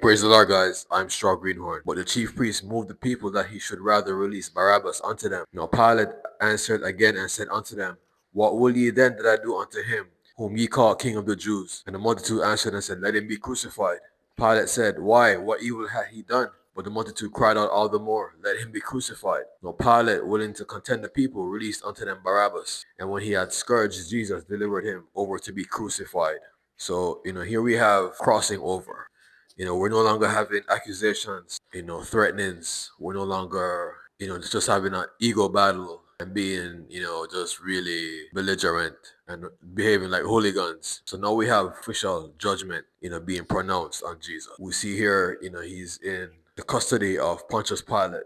Praise the Lord, guys. I'm Straw Greenhorn. But the chief priest moved the people that he should rather release Barabbas unto them. Now Pilate answered again and said unto them, What will ye then that I do unto him, whom ye call King of the Jews? And the multitude answered and said, Let him be crucified. Pilate said, Why? What evil had he done? But the multitude cried out all the more, Let him be crucified. Now Pilate, willing to content the people, released unto them Barabbas. And when he had scourged Jesus, delivered him over to be crucified. So, here we have crossing over. We're no longer having accusations, threatenings. We're no longer, just having an ego battle and being, just really belligerent and behaving like hooligans. So now we have official judgment, being pronounced on Jesus. We see here, he's in the custody of Pontius Pilate.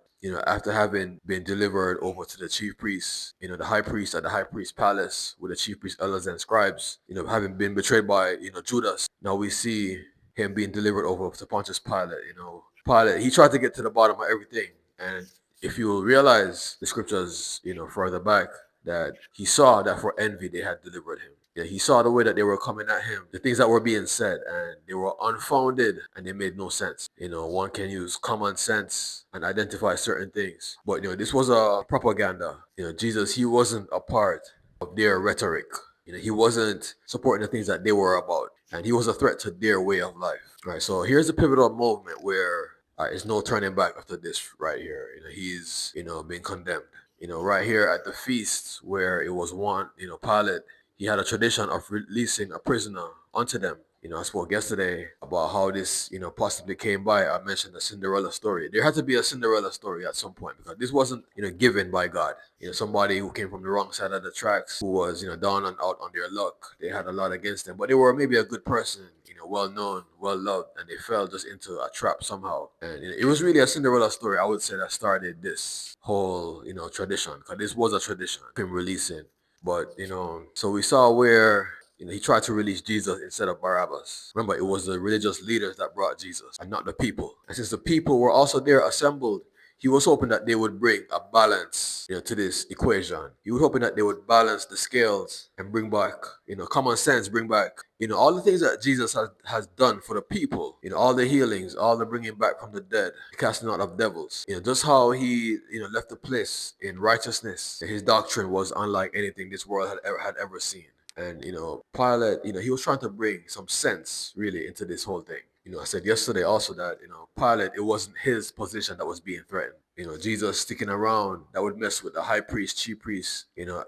After having been delivered over to the chief priests, the high priest at the high priest's palace with the chief priest, elders, and scribes, having been betrayed by, Judas. Now we see him being delivered over to Pontius Pilate. Pilate, he tried to get to the bottom of everything. And if you will realize the scriptures, further back, that he saw that for envy they had delivered him. Yeah, he saw the way that they were coming at him, the things that were being said, and they were unfounded and they made no sense. One can use common sense and identify certain things. But, this was a propaganda. Jesus, he wasn't a part of their rhetoric. He wasn't supporting the things that they were about. And he was a threat to their way of life. Right, so here's a pivotal moment where there's no turning back after this right here. He's, being condemned. Right here at the feast where it was one, Pilate, he had a tradition of releasing a prisoner unto them. I spoke yesterday about how this, possibly came by. I mentioned the Cinderella story. There had to be a Cinderella story at some point because this wasn't, given by God. Somebody who came from the wrong side of the tracks, who was, down and out on their luck. They had a lot against them, but they were maybe a good person, well known, well loved, and they fell just into a trap somehow. And it was really a Cinderella story, I would say, that started this whole, tradition, because this was a tradition, him releasing. But, so we saw where, he tried to release Jesus instead of Barabbas. Remember, it was the religious leaders that brought Jesus and not the people. And since the people were also there assembled, he was hoping that they would bring a balance, to this equation. He was hoping that they would balance the scales and bring back, common sense, bring back, all the things that Jesus has done for the people, all the healings, all the bringing back from the dead, the casting out of devils, just how he, left the place in righteousness. His doctrine was unlike anything this world had ever seen. And, Pilate, he was trying to bring some sense really into this whole thing. I said yesterday also that, Pilate, it wasn't his position that was being threatened. Jesus sticking around, that would mess with the high priest, chief priests,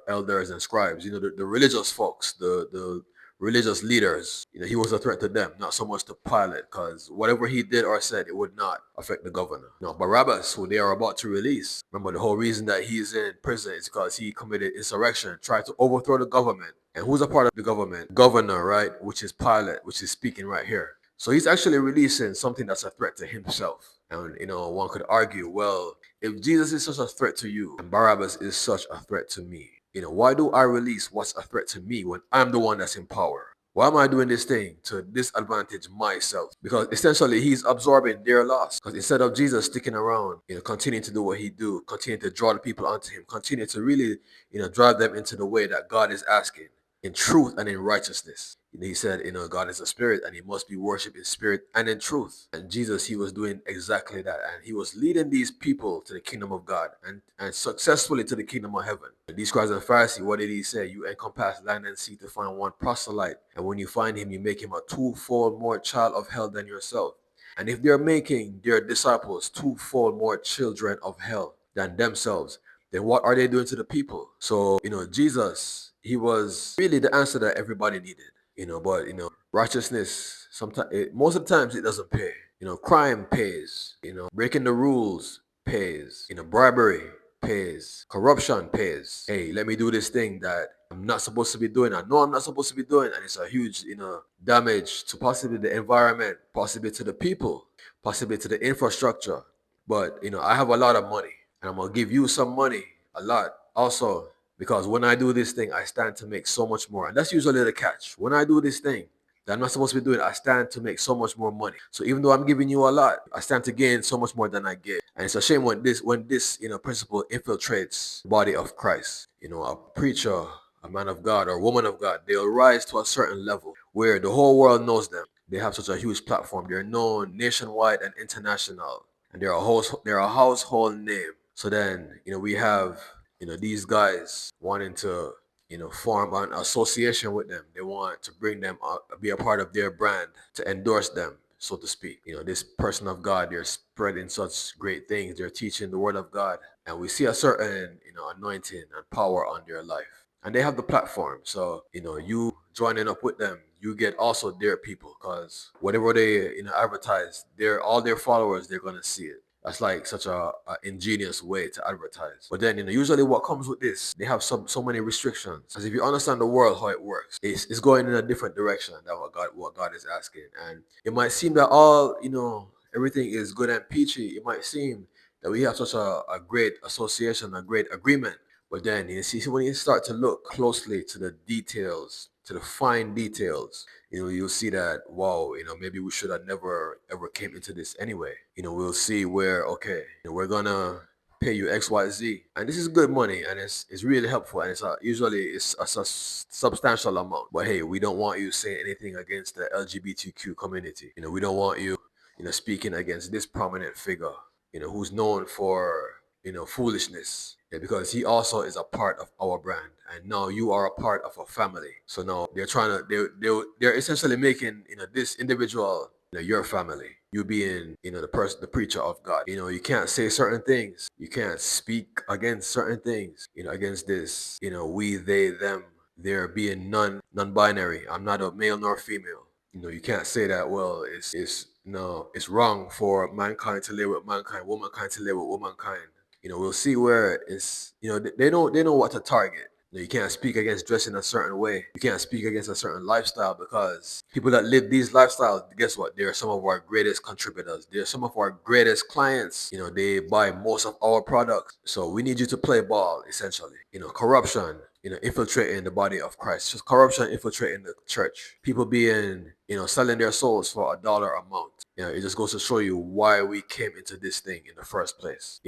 elders and scribes, the religious folks, the religious leaders. He was a threat to them, not so much to Pilate, because whatever he did or said, it would not affect the governor. Now, Barabbas, who they are about to release, remember the whole reason that he's in prison is because he committed insurrection, tried to overthrow the government. And who's a part of the government? Governor, right? Which is Pilate, which is speaking right here. So he's actually releasing something that's a threat to himself. And, one could argue, well, if Jesus is such a threat to you and Barabbas is such a threat to me, why do I release what's a threat to me when I'm the one that's in power? Why am I doing this thing to disadvantage myself? Because essentially he's absorbing their loss. Because instead of Jesus sticking around, continuing to do what he do, continuing to draw the people onto him, continue to really, drive them into the way that God is asking, in truth and in righteousness. He said, God is a spirit and he must be worshipped in spirit and in truth. And Jesus, he was doing exactly that. And he was leading these people to the kingdom of God and successfully to the kingdom of heaven. And these scribes and Pharisees, what did he say? You encompass land and sea to find one proselyte. And when you find him, you make him a twofold more child of hell than yourself. And if they're making their disciples twofold more children of hell than themselves, then what are they doing to the people? So, Jesus, he was really the answer that everybody needed, but, righteousness, sometimes, most of the times it doesn't pay. Crime pays, breaking the rules pays, bribery pays, corruption pays. Hey, let me do this thing that I'm not supposed to be doing. I know I'm not supposed to be doing, and it's a huge, damage to possibly the environment, possibly to the people, possibly to the infrastructure. But, I have a lot of money. And I'm going to give you some money, a lot, also, because when I do this thing, I stand to make so much more. And that's usually the catch. When I do this thing that I'm not supposed to be doing, I stand to make so much more money. So even though I'm giving you a lot, I stand to gain so much more than I get. And it's a shame when this principle infiltrates the body of Christ. A preacher, a man of God or woman of God, they'll rise to a certain level where the whole world knows them. They have such a huge platform. They're known nationwide and international, and they're a household name. So then, we have, these guys wanting to, form an association with them. They want to bring them up, be a part of their brand, to endorse them, so to speak. This person of God, they're spreading such great things. They're teaching the word of God, and we see a certain, anointing and power on their life. And they have the platform. So, you joining up with them, you get also their people, because whatever they, advertise, all their followers, they're gonna see it. That's like such a ingenious way to advertise. But then, usually what comes with this, they have so many restrictions. Because if you understand the world, how it works, it's going in a different direction than what God is asking. And it might seem that everything is good and peachy. It might seem that we have such a great association, a great agreement. But then you see, when you start to look closely to the details, to the fine details, you'll see that, wow, maybe we should have never ever came into this anyway. We'll see where, okay, we're gonna pay you XYZ, and this is good money, and it's really helpful, and usually it's a substantial amount. But hey, we don't want you saying anything against the LGBTQ community. We don't want you, speaking against this prominent figure, who's known for, foolishness. Yeah, because he also is a part of our brand, and now you are a part of a family. So now they're trying to they're essentially making, this individual, your family. You being, the preacher of God. You can't say certain things. You can't speak against certain things. Against this, we, they, them. They're being non-binary. I'm not a male nor female. You can't say that. Well, it's no, it's wrong for mankind to live with mankind, womankind to live with womankind. We'll see where it's, they know what to target. You can't speak against dressing a certain way. You can't speak against a certain lifestyle, because people that live these lifestyles, guess what? They're some of our greatest contributors. They're some of our greatest clients. They buy most of our products. So we need you to play ball, essentially. Corruption, infiltrating the body of Christ. Just corruption infiltrating the church. People being, selling their souls for $1 a month. It just goes to show you why we came into this thing in the first place.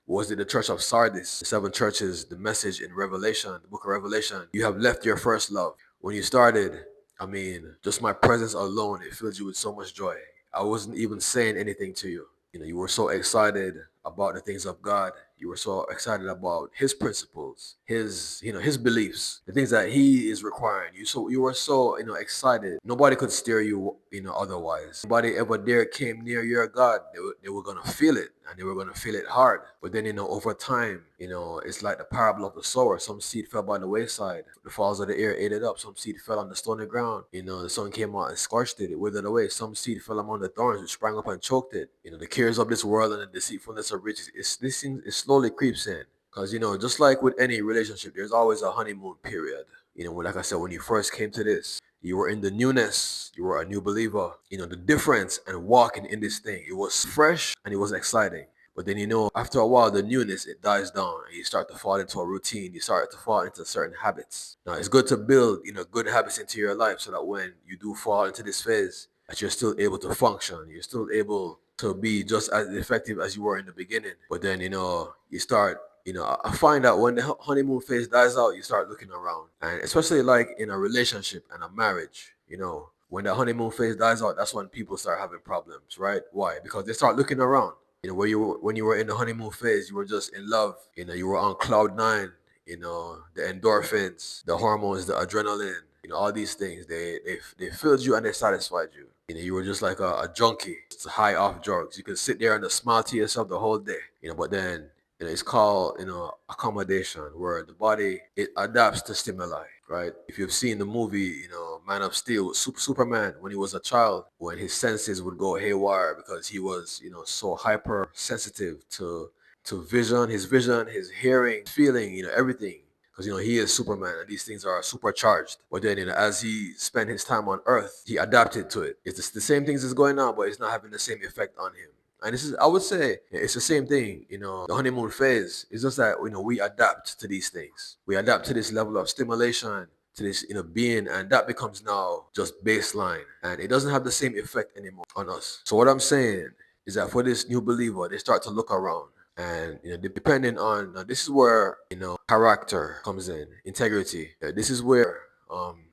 Was it the church of Sardis, the seven churches, the message in Revelation, the book of Revelation? You have left your first love. When you started, I mean, just my presence alone, it filled you with so much joy. I wasn't even saying anything to you. You were so excited about the things of God. You were so excited about his principles, his beliefs, the things that he is requiring. You were so, excited. Nobody could steer you, otherwise. Nobody ever dare came near your God. They were gonna feel it, and they were gonna feel it hard. But then, over time, it's like the parable of the sower. Some seed fell by the wayside. The fowls of the air ate it up. Some seed fell on the stony ground. The sun came out and scorched it. It withered away. Some seed fell among the thorns, which sprang up and choked it. The cares of this world and the deceitfulness of riches, this thing, it slowly creeps in. Because, just like with any relationship, there's always a honeymoon period. Like I said, when you first came to this, you were in the newness. You were a new believer. The difference and walking in this thing, it was fresh and it was exciting. But then, after a while, the newness, it dies down, and you start to fall into a routine. You start to fall into certain habits. Now, it's good to build, good habits into your life, so that when you do fall into this phase, that you're still able to function. You're still able to be just as effective as you were in the beginning. But then, you start, I find that when the honeymoon phase dies out, you start looking around. And especially like in a relationship and a marriage, when the honeymoon phase dies out, that's when people start having problems, right? Why? Because they start looking around. When you were in the honeymoon phase, you were just in love. You were on cloud nine. The endorphins, the hormones, the adrenaline. All these things, they filled you and they satisfied you. You were just like a junkie, just high off drugs. You could sit there and smile to yourself the whole day. But then, it's called, accommodation, where the body, it adapts to stimuli, right? If you've seen the movie, Man of Steel with Superman, when he was a child, when his senses would go haywire because he was, so hypersensitive to vision, his hearing, feeling, everything. Because, he is Superman, and these things are supercharged. But then, as he spent his time on Earth, he adapted to it. It's the same things that's going on, but it's not having the same effect on him. And this is, I would say, it's the same thing, the honeymoon phase. It's just that, we adapt to these things. We adapt to this level of stimulation, to this, being, and that becomes now just baseline. And it doesn't have the same effect anymore on us. So what I'm saying is that for this new believer, they start to look around. And, depending on, now this is where, character comes in, integrity. This is where,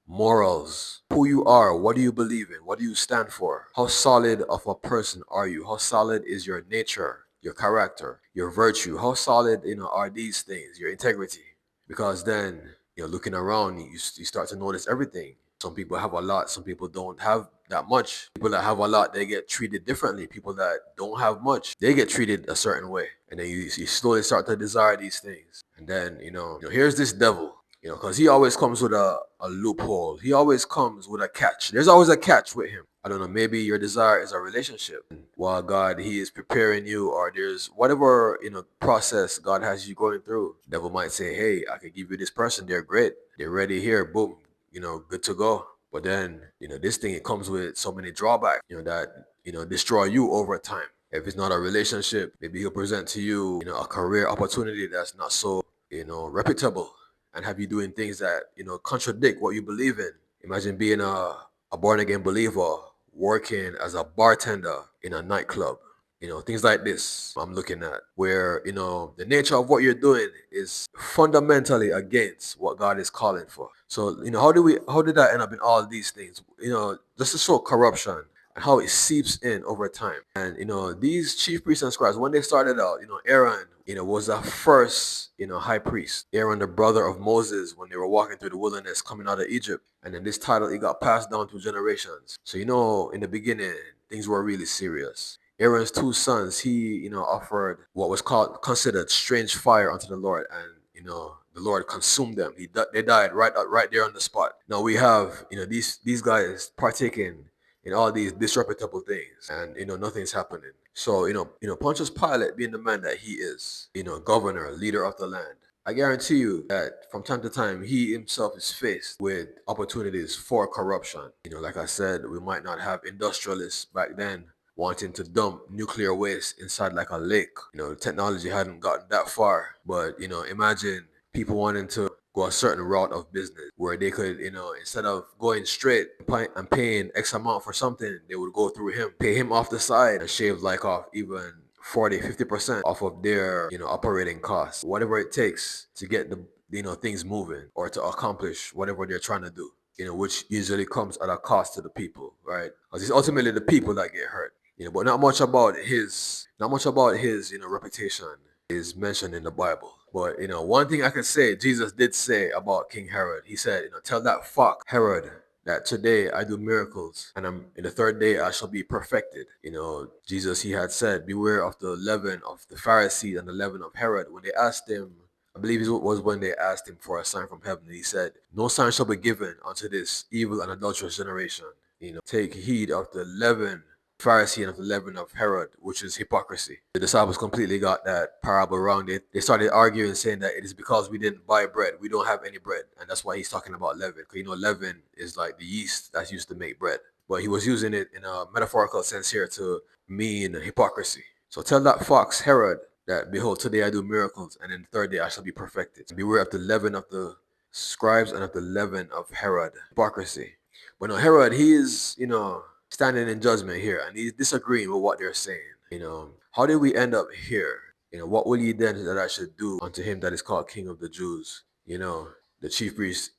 morals, who you are, what do you believe in, what do you stand for, how solid of a person are you, how solid is your nature, your character, your virtue, how solid, are these things, your integrity. Because then, looking around, you start to notice everything. Some people have a lot, some people don't have that much. People that have a lot, they get treated differently. People that don't have much, they get treated a certain way. And then you slowly start to desire these things. And then, here's this devil, because he always comes with a loophole. He always comes with a catch. There's always a catch with him. I don't know, maybe your desire is a relationship. While God, he is preparing you, or there's whatever, process God has you going through. Devil might say, hey, I can give you this person. They're great. They're ready here. Boom. Good to go. But then, this thing, it comes with so many drawbacks, that, destroy you over time. If it's not a relationship, maybe he'll present to you, a career opportunity that's not so, reputable, and have you doing things that, contradict what you believe in. Imagine being a born again believer working as a bartender in a nightclub. Things like this I'm looking at, where, the nature of what you're doing is fundamentally against what God is calling for. So, how did I end up in all these things? Just to show corruption and how it seeps in over time. And, these chief priests and scribes, when they started out, Aaron, was the first, high priest. Aaron, the brother of Moses, when they were walking through the wilderness coming out of Egypt. And then this title, it got passed down through generations. So, in the beginning, things were really serious. Aaron's two sons, he, offered what was considered strange fire unto the Lord, and, the Lord consumed them. They died right there on the spot. Now we have, these guys partaking in all these disreputable things, and, nothing's happening. So, Pontius Pilate, being the man that he is, governor, leader of the land, I guarantee you that from time to time, he himself is faced with opportunities for corruption. Like I said, we might not have industrialists back then wanting to dump nuclear waste inside like a lake. Technology hadn't gotten that far. But, imagine people wanting to go a certain route of business where they could, instead of going straight and paying X amount for something, they would go through him, pay him off the side, and shave like off even 40-50% off of their, operating costs. Whatever it takes to get the, things moving, or to accomplish whatever they're trying to do. Which usually comes at a cost to the people, right? Because it's ultimately the people that get hurt. But not much about his, reputation is mentioned in the Bible. But, one thing I can say, Jesus did say about King Herod. He said, tell that fox Herod that today I do miracles, and in the third day I shall be perfected. Jesus, he had said, beware of the leaven of the Pharisees and the leaven of Herod. When they asked him, I believe it was when they asked him for a sign from heaven, he said, no sign shall be given unto this evil and adulterous generation. Take heed of the leaven Pharisee and of the leaven of Herod, which is hypocrisy. The disciples completely got that parable wrong. They started arguing, saying that it is because we didn't buy bread. We don't have any bread. And that's why he's talking about leaven. Because, leaven is like the yeast that's used to make bread. But he was using it in a metaphorical sense here to mean hypocrisy. So tell that fox Herod that, behold, today I do miracles, and in the third day I shall be perfected. Beware of the leaven of the scribes and of the leaven of Herod. Hypocrisy. But no, Herod, he is, standing in judgment here, and he's disagreeing with what they're saying. How did we end up here? What will ye then that I should do unto him that is called King of the Jews? The chief priest,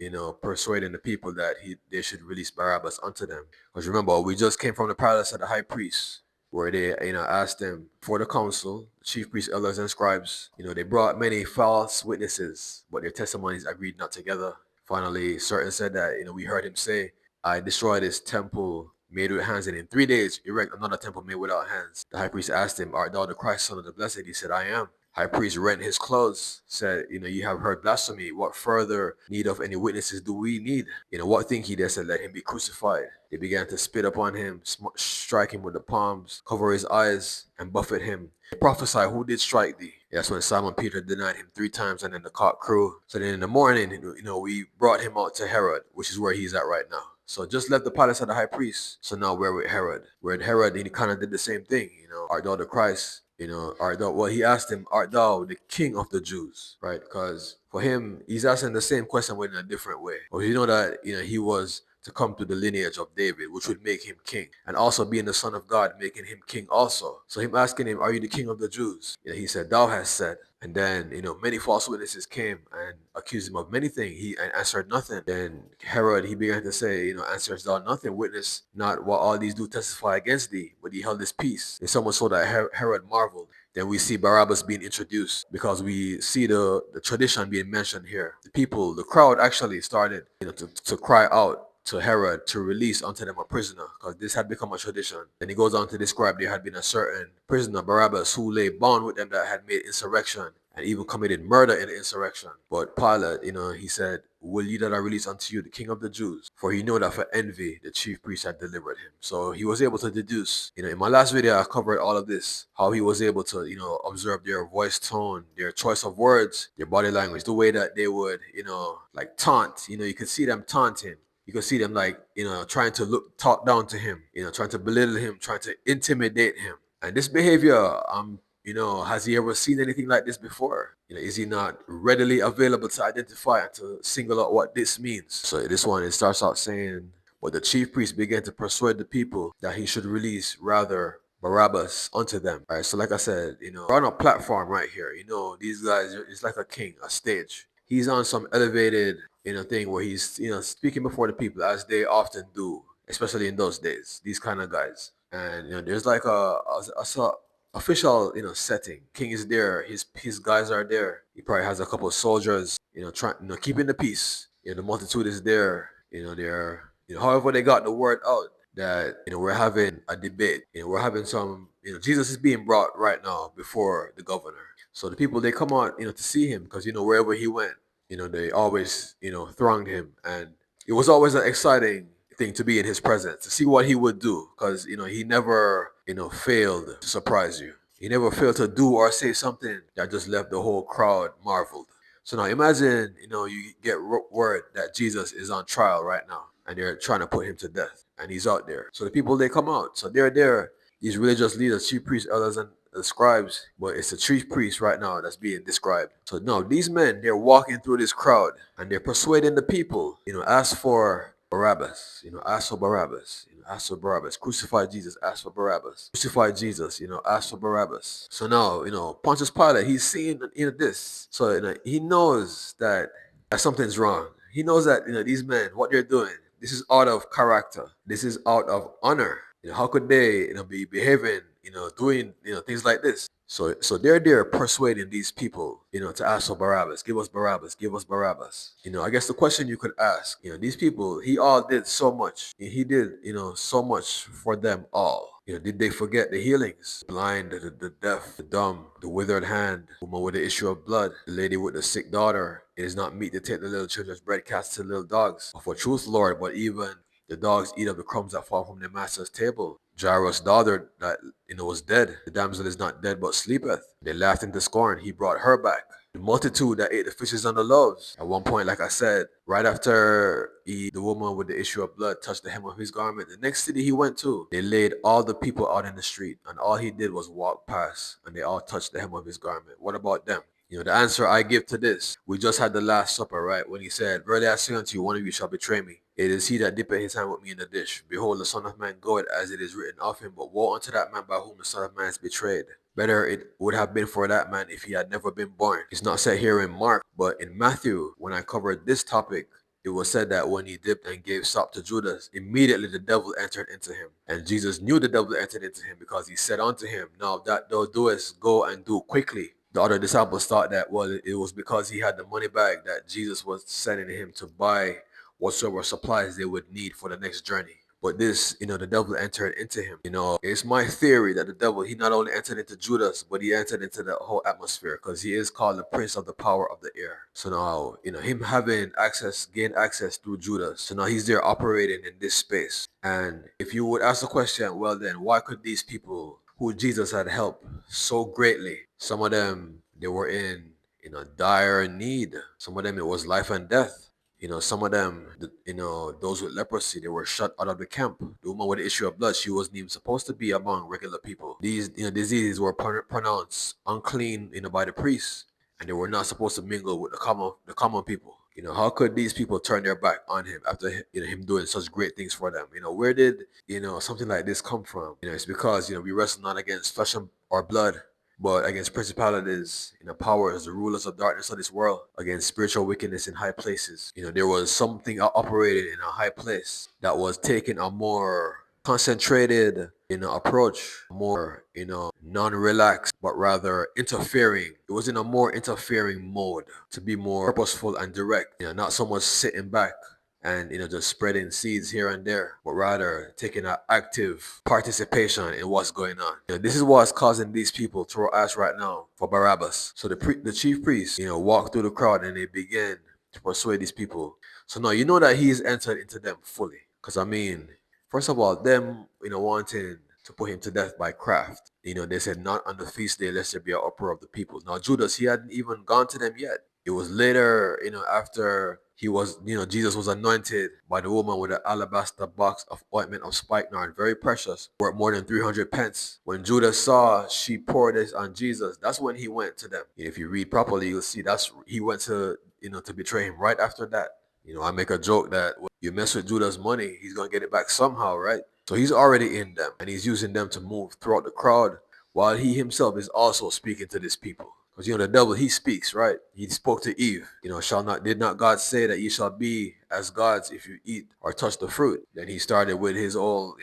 persuading the people that they should release Barabbas unto them. Because remember, we just came from the palace of the high priest, where they, asked them for the council, the chief priests, elders, and scribes. They brought many false witnesses, but their testimonies agreed not together. Finally, certain said that, we heard him say, I destroyed this temple made with hands, and in 3 days erect another temple made without hands. The high priest asked him, art thou the Christ, son of the blessed? He said, I am. High priest rent his clothes, said, you have heard blasphemy. What further need of any witnesses do we need? What think ye? They said, let him be crucified. They began to spit upon him, strike him with the palms, cover his eyes, and buffet him. Prophesy, who did strike thee? That's when Simon Peter denied him 3 times, and then the cock crew. So then in the morning, we brought him out to Herod, which is where he's at right now. So just left the palace of the high priest. So now we're with Herod. We're at Herod, he kind of did the same thing. Art thou the Christ? He asked him, art thou the King of the Jews? Right? Because for him, he's asking the same question but in a different way. Well, that, he was to come to the lineage of David, which would make him king. And also being the son of God, making him king also. So him asking him, are you the King of the Jews? He said, thou hast said. And then, many false witnesses came and accused him of many things. He answered nothing. Then Herod, he began to say, answers thou nothing, witness not what all these do testify against thee. But he held his peace. And someone saw that Herod marveled. Then we see Barabbas being introduced because we see the tradition being mentioned here. The crowd actually started, to cry out to Herod to release unto them a prisoner, because this had become a tradition. Then he goes on to describe there had been a certain prisoner, Barabbas, who lay bound with them that had made insurrection and even committed murder in the insurrection. But Pilate, he said, will ye that I release unto you the king of the Jews? For he knew that for envy the chief priest had delivered him. So he was able to deduce, in my last video I covered all of this, how he was able to, observe their voice tone, their choice of words, their body language, the way that they would, like taunt. You could see them taunting. You can see them like, trying to talk down to him, trying to belittle him, trying to intimidate him. And this behavior, has he ever seen anything like this before? Is he not readily available to identify and to single out what this means? So this one, it starts out saying, but the chief priest began to persuade the people that he should release rather Barabbas unto them. All right, so like I said, we're on a platform right here. These guys, it's like a king, a stage. He's on some elevated, thing where he's, speaking before the people as they often do, especially in those days, these kind of guys. And, there's like a official, setting. King is there, his guys are there. He probably has a couple of soldiers, trying, keeping the peace. The multitude is there, they're, however they got the word out that, we're having a debate. We're having some, Jesus is being brought right now before the governor. So the people, they come out, to see him because, wherever he went, they always, thronged him. And it was always an exciting thing to be in his presence, to see what he would do, because, he never, failed to surprise you. He never failed to do or say something that just left the whole crowd marveled. So now imagine, you get word that Jesus is on trial right now and they're trying to put him to death and he's out there. So the people, they come out. So they're there. These religious leaders, chief priests, elders, and the scribes, but it's the chief priest right now that's being described. So now these men, they're walking through this crowd and they're persuading the people, ask for Barabbas, ask for Barabbas, ask for Barabbas, crucify Jesus, ask for Barabbas, crucify Jesus, ask for Barabbas. So now, Pontius Pilate, he's seeing, this. So, he knows that something's wrong. He knows that, these men, what they're doing, this is out of character. This is out of honor. How could they, be behaving, doing, things like this? So they're there persuading these people, to ask for Barabbas. Give us Barabbas. Give us Barabbas. I guess the question you could ask, these people, he all did so much. He did, so much for them all. Did they forget the healings? The blind, the deaf, the dumb, the withered hand, the woman with the issue of blood, the lady with the sick daughter. It is not meet to take the little children's bread cast to the little dogs. For truth, Lord, but even the dogs eat of the crumbs that fall from their master's table. Jairus' daughter that was dead. The damsel is not dead but sleepeth. They laughed into scorn. He brought her back. The multitude that ate the fishes and the loaves. At one point, like I said, right after the woman with the issue of blood touched the hem of his garment, the next city he went to, they laid all the people out in the street, and all he did was walk past, and they all touched the hem of his garment. What about them? The answer I give to this, we just had the Last Supper, right? When he said, verily I say unto you, one of you shall betray me. It is he that dippeth his hand with me in the dish. Behold, the Son of Man goeth as it is written of him, but woe unto that man by whom the Son of Man is betrayed. Better it would have been for that man if he had never been born. It's not said here in Mark, but in Matthew, when I covered this topic, it was said that when he dipped and gave sop to Judas, immediately the devil entered into him. And Jesus knew the devil entered into him because he said unto him, now that thou doest, go and do quickly. The other disciples thought that, well, it was because he had the money bag that Jesus was sending him to buy whatsoever supplies they would need for the next journey. But this, the devil entered into him. It's my theory that the devil, he not only entered into Judas, but he entered into the whole atmosphere because he is called the prince of the power of the air. So now, him having gained access through Judas. So now he's there operating in this space. And if you would ask the question, well then, why could these people who Jesus had helped so greatly, some of them, they were in, dire need. Some of them, it was life and death. Some of them, those with leprosy, they were shut out of the camp. The woman with the issue of blood, she wasn't even supposed to be among regular people. These, diseases were pronounced unclean, by the priests, and they were not supposed to mingle with the common people. How could these people turn their back on him after him doing such great things for them? Where did something like this come from? It's because we wrestle not against flesh or blood, but against principalities, powers, the rulers of darkness of this world, against spiritual wickedness in high places. There was something operated in a high place that was taking a more concentrated approach, more non-relaxed, but rather interfering. It was in a more interfering mode to be more purposeful and direct, not so much sitting back and just spreading seeds here and there, but rather taking an active participation in what's going on. This is what's causing these people to ask right now for Barabbas. So the chief priests walk through the crowd and they begin to persuade these people. So now you know that he's entered into them fully, because I mean, first of all, them wanting to put him to death by craft. They said not on the feast day lest there be an uproar of the people. Now Judas, he hadn't even gone to them yet. It was later, after he was, Jesus was anointed by the woman with an alabaster box of ointment of spikenard, very precious, worth more than 300 pence. When Judas saw she poured this on Jesus, that's when he went to them. If you read properly, you'll see he went to, to betray him right after that. I make a joke that when you mess with Judas' money, he's going to get it back somehow, right? So he's already in them, and he's using them to move throughout the crowd, while he himself is also speaking to these people. Because the devil, he speaks, right? He spoke to Eve. Did not God say that ye shall be as gods if you eat or touch the fruit? Then he started with his old,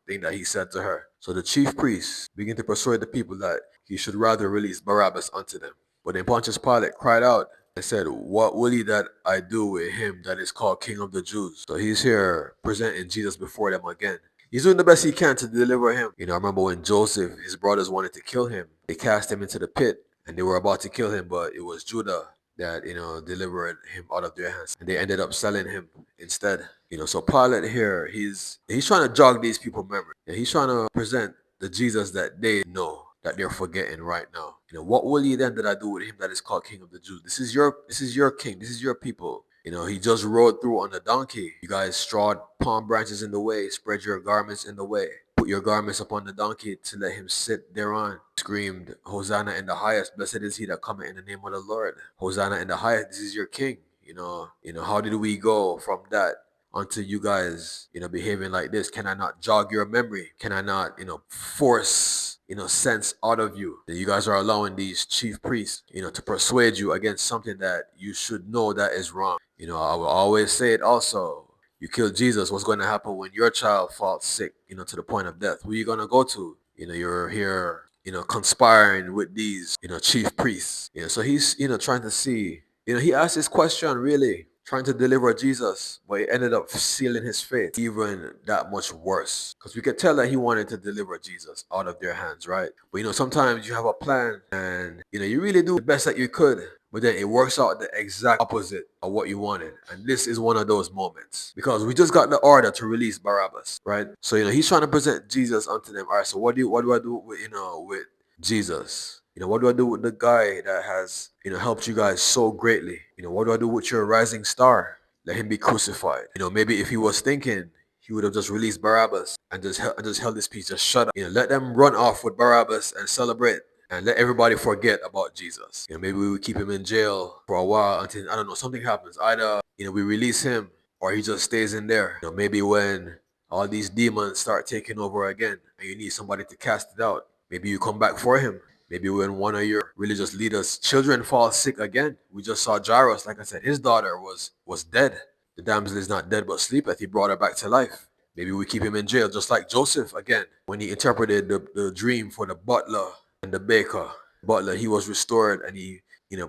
thing that he said to her. So the chief priests began to persuade the people that he should rather release Barabbas unto them. But then Pontius Pilate cried out and said, what will ye that I do with him that is called King of the Jews? So he's here presenting Jesus before them again. He's doing the best he can to deliver him. I remember when Joseph, his brothers wanted to kill him, they cast him into the pit and they were about to kill him, but it was Judah that, delivered him out of their hands. And they ended up selling him instead. So Pilate here, he's trying to jog these people's memory. And he's trying to present the Jesus that they know that they're forgetting right now. What will ye then that I do with him that is called King of the Jews? This is your king. This is your people. He just rode through on a donkey. You guys strawed palm branches in the way, spread your garments in the way, put your garments upon the donkey to let him sit thereon. Screamed, Hosanna in the highest. Blessed is he that cometh in the name of the Lord. Hosanna in the highest. This is your king. How did we go from that until you guys, behaving like this? Can I not jog your memory? Can I not, force, sense out of you that you guys are allowing these chief priests, to persuade you against something that you should know that is wrong? I will always say it also. You kill Jesus, what's going to happen when your child falls sick, to the point of death? Who are you going to go to? You're here, conspiring with these, chief priests. So he's, trying to see, he asked this question really, trying to deliver Jesus, but he ended up sealing his fate even that much worse. Because we could tell that he wanted to deliver Jesus out of their hands, right? But sometimes you have a plan and you really do the best that you could, but then it works out the exact opposite of what you wanted. And this is one of those moments. Because we just got the order to release Barabbas, right? So he's trying to present Jesus unto them. All right, so what do I do with with Jesus? What do I do with the guy that has, helped you guys so greatly? What do I do with your rising star? Let him be crucified. Maybe if he was thinking, he would have just released Barabbas and just held his peace, just shut up. Let them run off with Barabbas and celebrate and let everybody forget about Jesus. Maybe we would keep him in jail for a while until, I don't know, something happens. Either, we release him or he just stays in there. Maybe when all these demons start taking over again and you need somebody to cast it out, maybe you come back for him. Maybe when one of your religious leaders' children fall sick again. We just saw Jairus, like I said, his daughter was dead. The damsel is not dead but sleepeth. He brought her back to life. Maybe we keep him in jail, just like Joseph again. When he interpreted the dream for the butler and the baker. Butler, he was restored and he,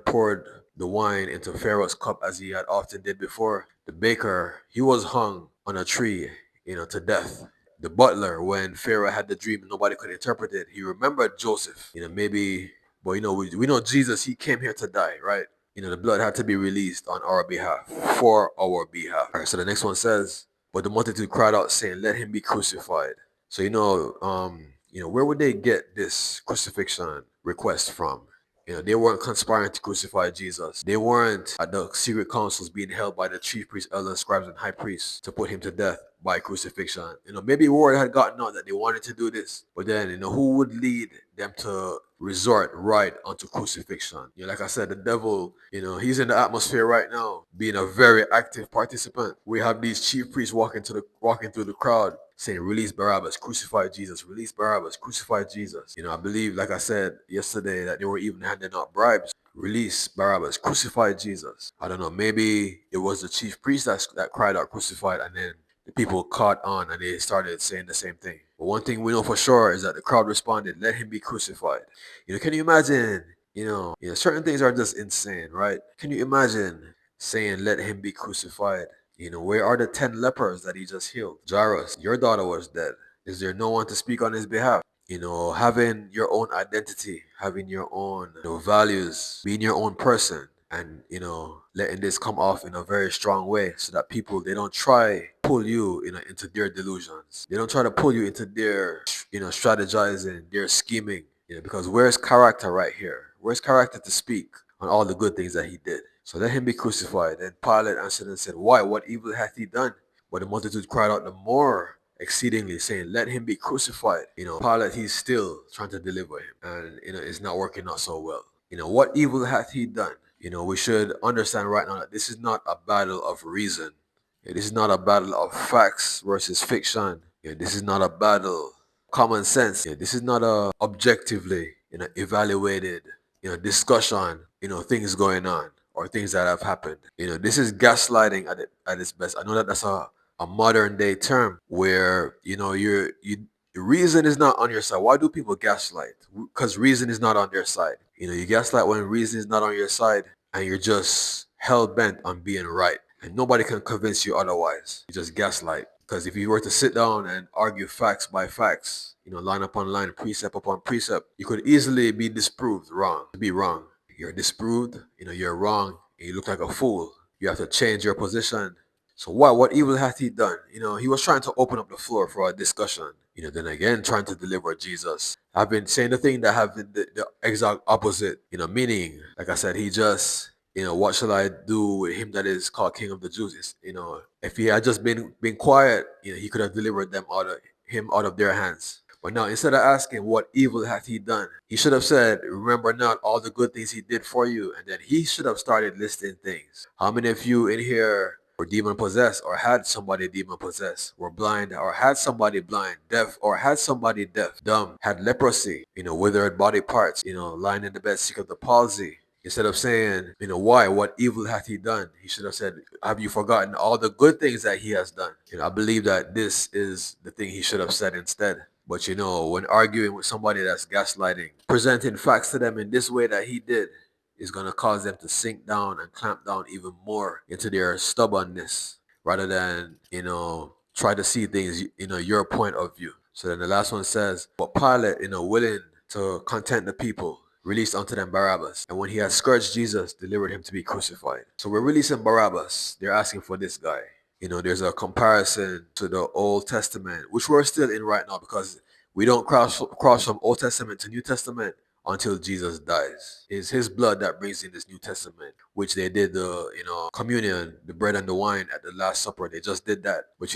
poured the wine into Pharaoh's cup as he had often did before. The baker, he was hung on a tree, to death. The butler, when Pharaoh had the dream and nobody could interpret it, he remembered Joseph. Maybe, but we know Jesus, he came here to die, right? The blood had to be released on our behalf, for our behalf. All right, so the next one says, but the multitude cried out, saying, let him be crucified. So, where would they get this crucifixion request from? They weren't conspiring to crucify Jesus. They weren't at the secret councils being held by the chief priests, elders, scribes, and high priests to put him to death by crucifixion. Maybe word had gotten out that they wanted to do this, but then, who would lead them to resort right onto crucifixion. Like I said, the devil, he's in the atmosphere right now, being a very active participant. We have these chief priests walking through the crowd saying, "Release Barabbas, crucify Jesus, release Barabbas, crucify Jesus." I believe, like I said yesterday, that they were even handing out bribes. Release Barabbas, crucify Jesus. I don't know, maybe it was the chief priest that cried out, crucified, and then the people caught on and they started saying the same thing. But one thing we know for sure is that the crowd responded, "Let him be crucified." Can you imagine? Certain things are just insane, right? Can you imagine saying, "Let him be crucified"? Where are the 10 lepers that he just healed? Jairus, your daughter was dead. Is there no one to speak on his behalf? Having your own identity, having your own values, being your own person, and letting this come off in a very strong way so that people, they don't try pull you into their delusions. They don't try to pull you into their strategizing, their scheming. Because where's character right here? Where's character to speak on all the good things that he did? So let him be crucified. And Pilate answered and said, "Why? What evil hath he done?" But the multitude cried out the more exceedingly, saying, "Let him be crucified." Pilate, he's still trying to deliver him, and it's not working out so well. What evil hath he done? We should understand right now that this is not a battle of reason. This is not a battle of facts versus fiction. This is not a battle of common sense. This is not a objectively evaluated discussion, things going on or things that have happened. This is gaslighting at its best. I know that that's a modern day term where reason is not on your side. Why do people gaslight? Because reason is not on their side. You gaslight when reason is not on your side and you're just hell bent on being right. And nobody can convince you otherwise. You just gaslight. Because if you were to sit down and argue facts by facts, line upon line, precept upon precept, you could easily be disproved wrong, to be wrong. You're disproved, you're wrong, and you look like a fool. You have to change your position. So what evil hath he done? He was trying to open up the floor for a discussion. Then again, trying to deliver Jesus. I've been saying the thing that have the exact opposite, meaning, like I said, he just, what shall I do with him that is called King of the Jews? If he had just been quiet, he could have delivered them out of their hands. But now, instead of asking, "What evil hath he done?" he should have said, "Remember not all the good things he did for you." And then he should have started listing things. How many of you in here were demon possessed or had somebody demon possessed, were blind or had somebody blind, deaf or had somebody deaf, dumb, had leprosy, withered body parts, lying in the bed sick of the palsy? Instead of saying, "Why? What evil hath he done?" he should have said, "Have you forgotten all the good things that he has done?" I believe that this is the thing he should have said instead. But when arguing with somebody that's gaslighting, presenting facts to them in this way that he did is going to cause them to sink down and clamp down even more into their stubbornness rather than, try to see things, your point of view. So then the last one says, "But Pilate, willing to content the people, released unto them Barabbas. And when he had scourged Jesus, delivered him to be crucified." So we're releasing Barabbas. They're asking for this guy. There's a comparison to the Old Testament, which we're still in right now because we don't cross from Old Testament to New Testament until Jesus dies. It's his blood that brings in this New Testament, which they did the, communion, the bread and the wine at the Last Supper. They just did that. But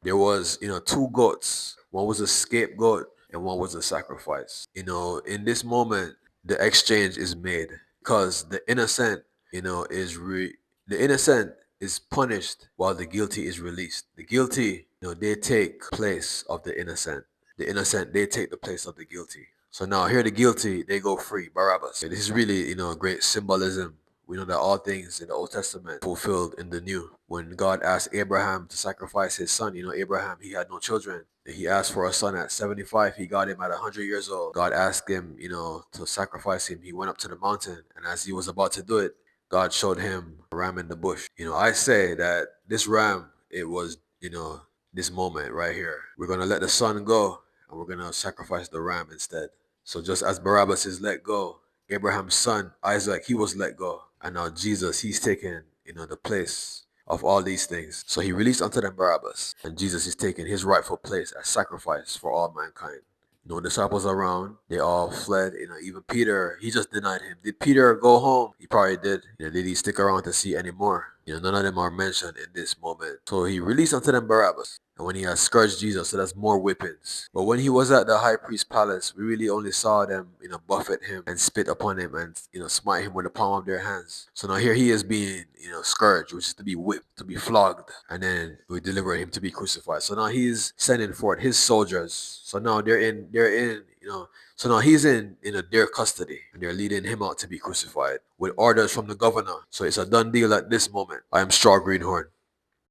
there was, two goats. One was a scapegoat and one was a sacrifice. In this moment, the exchange is made because the innocent, the innocent is punished while the guilty is released. The guilty, they take place of the innocent. The innocent, they take the place of the guilty. So now here the guilty, they go free, Barabbas. This is really, great symbolism. We know that all things in the Old Testament fulfilled in the New. When God asked Abraham to sacrifice his son, Abraham, he had no children. He asked for a son at 75. He got him at 100 years old. God asked him, to sacrifice him. He went up to the mountain. And as he was about to do it, God showed him a ram in the bush. I say that this ram, it was, this moment right here. We're going to let the son go and we're going to sacrifice the ram instead. So just as Barabbas is let go, Abraham's son, Isaac, he was let go. And now Jesus, he's taken, the place of all these things. So he released unto them Barabbas. And Jesus is taking his rightful place as sacrifice for all mankind. No disciples around. They all fled. Even Peter, he just denied him. Did Peter go home? He probably did. Did he stick around to see any more? None of them are mentioned in this moment. So he released unto them Barabbas. And when he had scourged Jesus, so that's more whippings. But when he was at the high priest palace, we really only saw them, buffet him and spit upon him and, smite him with the palm of their hands. So now here he is being, scourged, which is to be whipped, to be flogged, and then we deliver him to be crucified. So now he's sending forth his soldiers. So now so now he's in their custody, and they're leading him out to be crucified with orders from the governor. So it's a done deal at this moment. I am Straw Greenhorn.